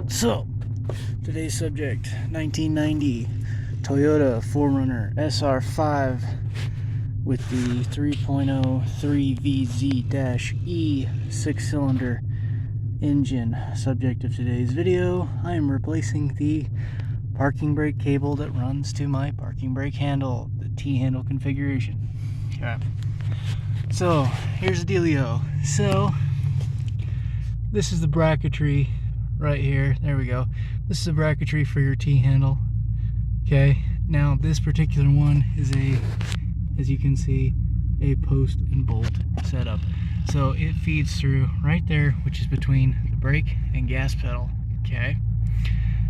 So, today's subject, 1990 Toyota 4runner SR5 with the 3.0 3VZ-E 6-cylinder engine. Subject of today's video, I am replacing the parking brake cable that runs to my parking brake handle, the T-handle configuration. Okay. So, here's the dealio. So, this is the bracketry right here. There we go. This is a bracketry for your T-handle. Okay, now this particular one is as you can see, a post and bolt setup. So it feeds through right there, which is between the brake and gas pedal. Okay,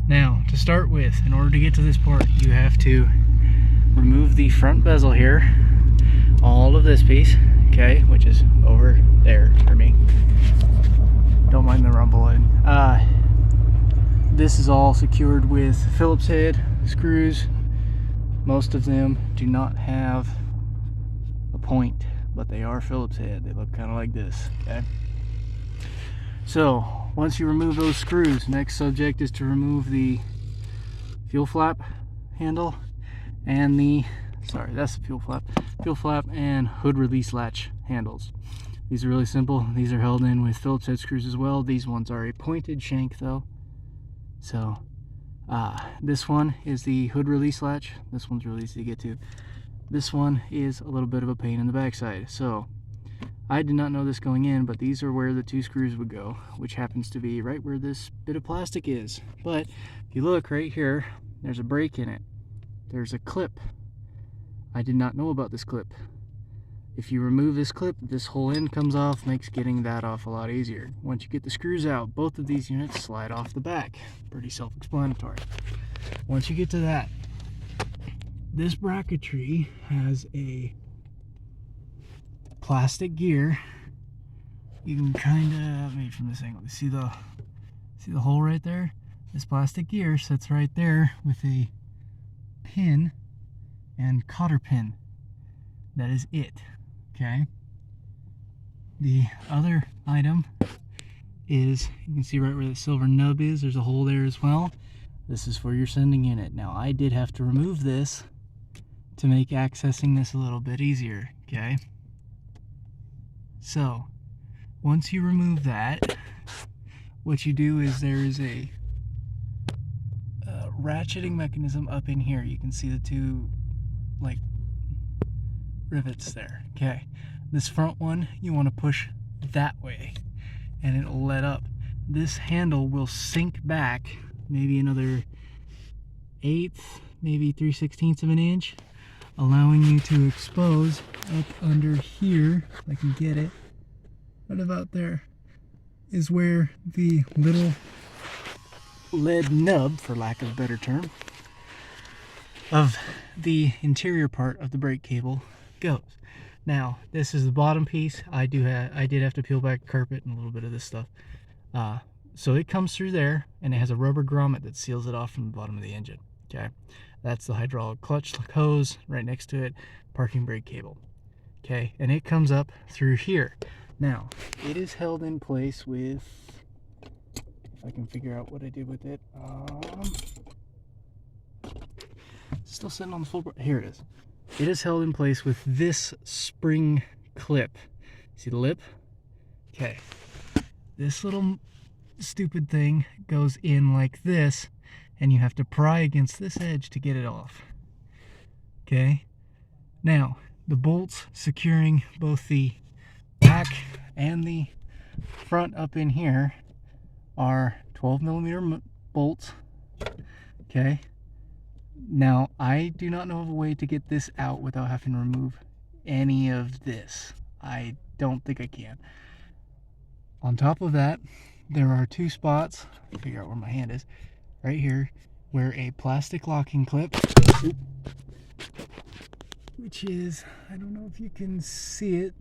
now to start with, in order to get to this part, you have to remove the front bezel here, all of this piece, okay, which is over there for me. Don't mind the rumbling. This is all secured with Phillips head screws. Most of them do not have a point, but they are Phillips head. They look kind of like this, okay? So, once you remove those screws, next subject is to remove the fuel flap handle and that's the fuel flap and hood release latch handles. These are really simple. These are held in with Phillips head screws as well. These ones are a pointed shank though. So this one is the hood release latch. This one's really easy to get to. This one is a little bit of a pain in the backside. So I did not know this going in, but these are where the two screws would go, which happens to be right where this bit of plastic is. But if you look right here, there's a break in it. There's a clip. I did not know about this clip. If you remove this clip, this whole end comes off, makes getting that off a lot easier. Once you get the screws out, both of these units slide off the back. Pretty self-explanatory. Once you get to that, this bracketry has a plastic gear. You can kind of, maybe from this angle, see the hole right there? This plastic gear sits right there with a pin and cotter pin. That is it. Okay. The other item is, you can see right where the silver nub is, there's a hole there as well. This is for your sending unit. Now I did have to remove this to make accessing this a little bit easier. Okay. So once you remove that, what you do is there is a ratcheting mechanism up in here. You can see the two like rivets there. Okay, this front one you want to push that way and it'll let up. This handle will sink back maybe another 1/8, maybe 3/16 of an inch, allowing you to expose up under here, if I can get it, right about there is where the little lead nub, for lack of a better term, of the interior part of the brake cable goes. Now this is the bottom piece. I did have to peel back carpet and a little bit of this stuff. So it comes through there and it has a rubber grommet that seals it off from the bottom of the engine. Okay, that's the hydraulic clutch hose. Right next to it, parking brake cable. Okay, and it comes up through here. Now it is held in place with, if I can figure out what I did with it, still sitting on the floor. Here it is. It is held in place with this spring clip. See the lip? Okay. This little stupid thing goes in like this, and you have to pry against this edge to get it off. Okay. Now, the bolts securing both the back and the front up in here are 12mm bolts. Okay. Now, I do not know of a way to get this out without having to remove any of this. I don't think I can. On top of that, there are two spots, figure out where my hand is, right here, where a plastic locking clip, which is, I don't know if you can see it,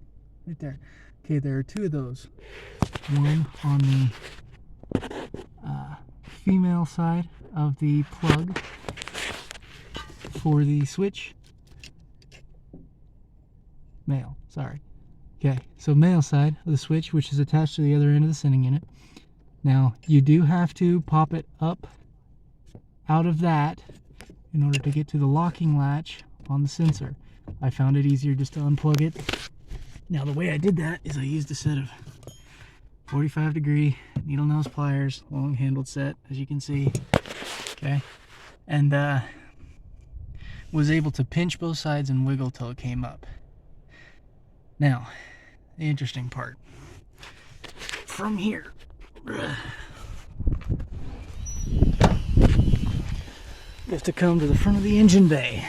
right there. Okay, there are two of those. One on the female side of the plug for the switch. Male, sorry. Okay, so male side of the switch, which is attached to the other end of the sending unit. Now, you do have to pop it up out of that in order to get to the locking latch on the sensor. I found it easier just to unplug it. Now, the way I did that is I used a set of 45-degree needle nose pliers, long handled set, as you can see. Okay, and was able to pinch both sides and wiggle till it came up. Now, the interesting part. From here, you have to come to the front of the engine bay.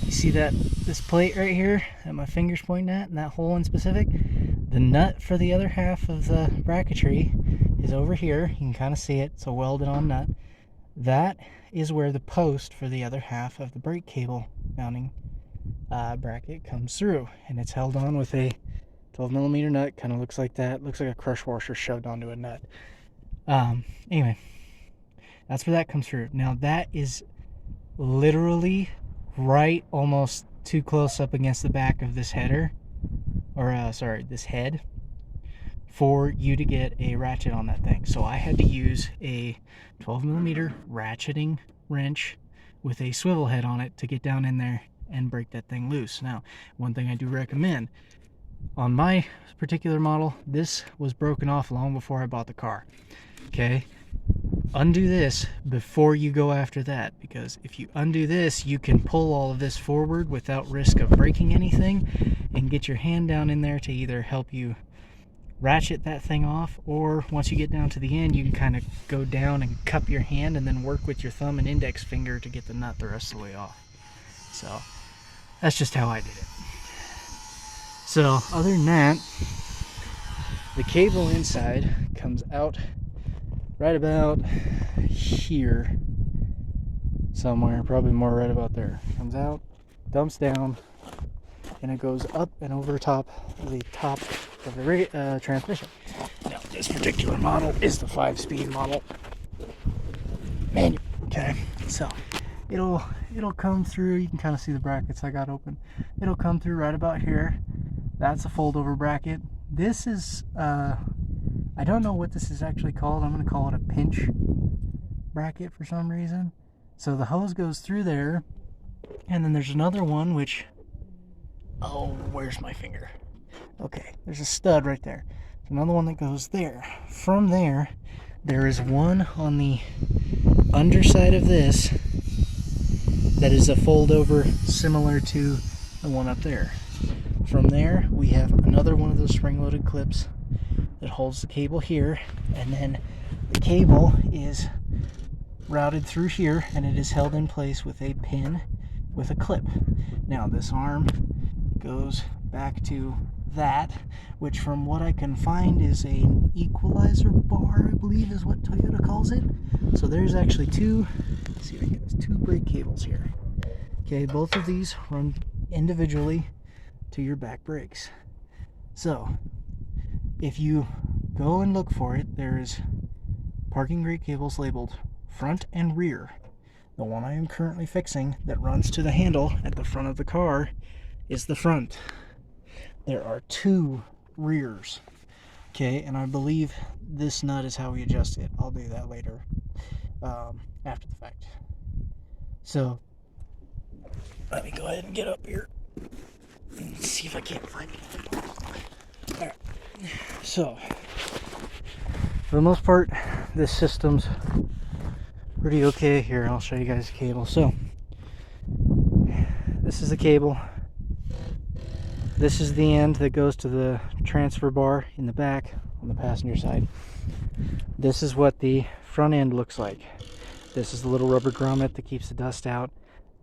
You see this plate right here that my finger's pointing at, and that hole in specific? The nut for the other half of the bracketry is over here. You can kind of see it. It's a welded on nut. That is where the post for the other half of the brake cable mounting bracket comes through, and it's held on with a 12mm nut. Kind of looks like that. Looks like a crush washer shoved onto a nut. Anyway, that's where that comes through. Now that is literally right almost too close up against the back of this header, or this head, for you to get a ratchet on that thing. So I had to use a 12mm ratcheting wrench with a swivel head on it to get down in there and break that thing loose. Now, one thing I do recommend, on my particular model, this was broken off long before I bought the car. Okay, undo this before you go after that, because if you undo this, you can pull all of this forward without risk of breaking anything, and get your hand down in there to either help you ratchet that thing off, or once you get down to the end, you can kind of go down and cup your hand and then work with your thumb and index finger to get the nut the rest of the way off. So that's just how I did it. So other than that, the cable inside comes out right about here somewhere, probably more right about there. Comes out, dumps down, and it goes up and over top of the transmission. Now, this particular model is the 5-speed model manual. Okay, so it'll come through. You can kind of see the brackets I got open. It'll come through right about here. That's a fold-over bracket. This is I don't know what this is actually called. I'm going to call it a pinch bracket for some reason. So the hose goes through there, and then there's another one which, oh, where's my finger? Okay, there's a stud right there. There's another one that goes there. From there, there is one on the underside of this that is a fold over similar to the one up there. From there, we have another one of those spring-loaded clips that holds the cable here, and then the cable is routed through here, and it is held in place with a pin with a clip. Now, this arm goes back to that, which from what I can find is an equalizer bar, I believe is what Toyota calls it. So there's actually two, let's see if I can get this, two brake cables here. Okay, both of these run individually to your back brakes. So if you go and look for it, there is parking brake cables labeled front and rear. The one I am currently fixing that runs to the handle at the front of the car is the front. There are two rears. Okay, and I believe this nut is how we adjust it. I'll do that later, after the fact. So let me go ahead and get up here and see if I can't find it. Alright, so for the most part, this system's pretty okay. Here, I'll show you guys the cable. So this is the cable. This is the end that goes to the transfer bar in the back on the passenger side. This is what the front end looks like. This is the little rubber grommet that keeps the dust out.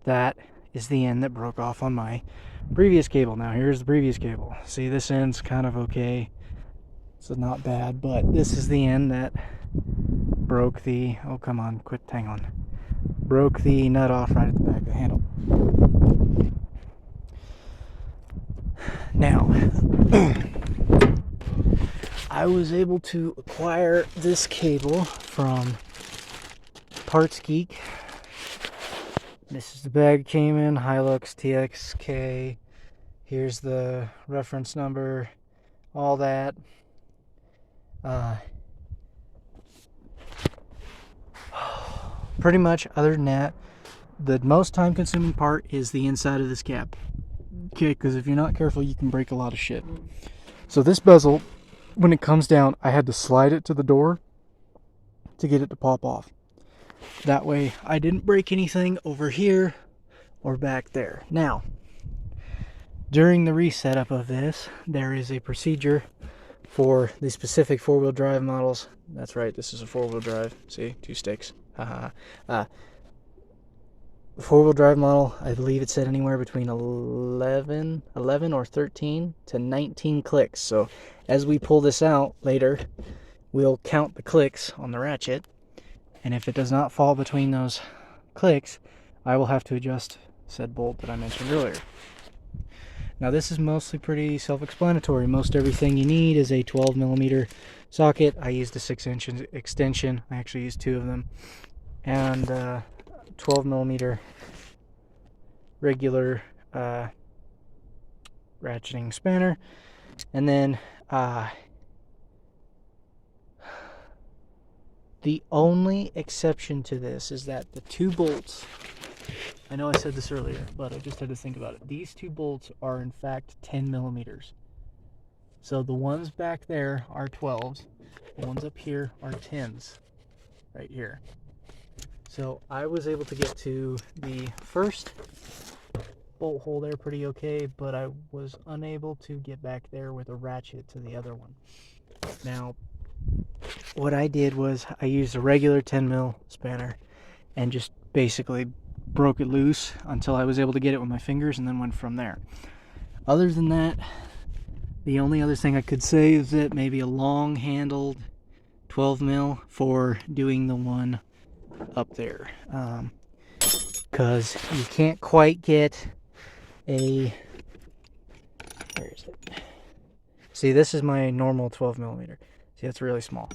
That is the end that broke off on my previous cable. Now here's the previous cable. See, this end's kind of okay. So not bad, but this is the end that broke the, oh come on, quit, hang on. Broke the nut off right at the back of the handle. Now, I was able to acquire this cable from Parts Geek. This is the bag it came in, Hilux TXK. Here's the reference number, all that. pretty much, other than that, the most time consuming part is the inside of this cap. Okay, because if you're not careful, you can break a lot of shit. So this bezel, when it comes down, I had to slide it to the door to get it to pop off. That way I didn't break anything over here or back there. Now, during the resetup of this, there is a procedure for the specific four-wheel drive models. That's right, this is a four-wheel drive. See, 2 sticks. Four-wheel drive model, I believe it said anywhere between 11 or 13 to 19 clicks. So as we pull this out later, we'll count the clicks on the ratchet, and if it does not fall between those clicks, I will have to adjust said bolt that I mentioned earlier. Now this is mostly pretty self-explanatory. Most everything you need is a 12mm socket. I used a 6-inch extension. I actually used 2 of them, and 12mm regular ratcheting spanner, and then the only exception to this is that the 2 bolts, I know I said this earlier, but I just had to think about it. These 2 bolts are in fact 10mm. So the ones back there are 12s, the ones up here are 10s, right here. So I was able to get to the first bolt hole there pretty okay, but I was unable to get back there with a ratchet to the other one. Now, what I did was I used a regular 10mm spanner and just basically broke it loose until I was able to get it with my fingers, and then went from there. Other than that, the only other thing I could say is that maybe a long handled 12mm for doing the one up there, because you can't quite get a, where is it? See, this is my normal 12mm. See, that's really small.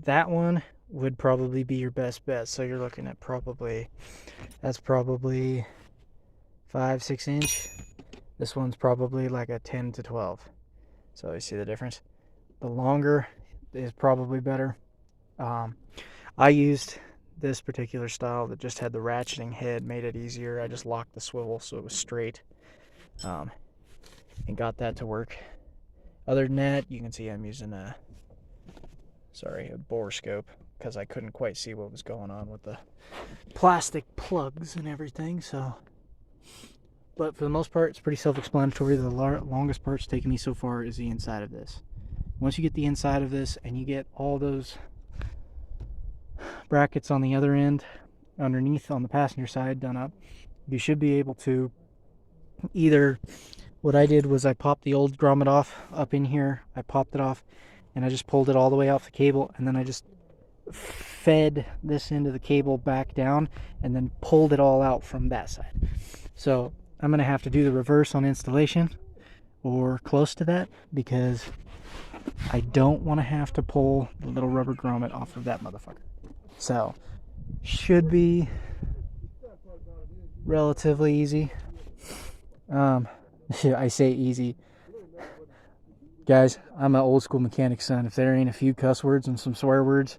That one would probably be your best bet. So you're looking at probably, that's probably 5-6 inch. This one's probably like a 10 to 12. So you see the difference. The longer is probably better. I used this particular style that just had the ratcheting head, made it easier. I just locked the swivel so it was straight, and got that to work. Other than that, you can see I'm using a bore scope, because I couldn't quite see what was going on with the plastic plugs and everything. So, but for the most part, it's pretty self-explanatory. The longest part's taken me so far is the inside of this. Once you get the inside of this and you get all those brackets on the other end, underneath on the passenger side, done up, you should be able to either, what I did was I popped the old grommet off up in here, I popped it off, and I just pulled it all the way off the cable, and then I just fed this into the cable back down, and then pulled it all out from that side. So I'm going to have to do the reverse on installation, or close to that, because I don't want to have to pull the little rubber grommet off of that motherfucker. So, should be relatively easy. I say easy. Guys, I'm an old school mechanic son. If there ain't a few cuss words and some swear words,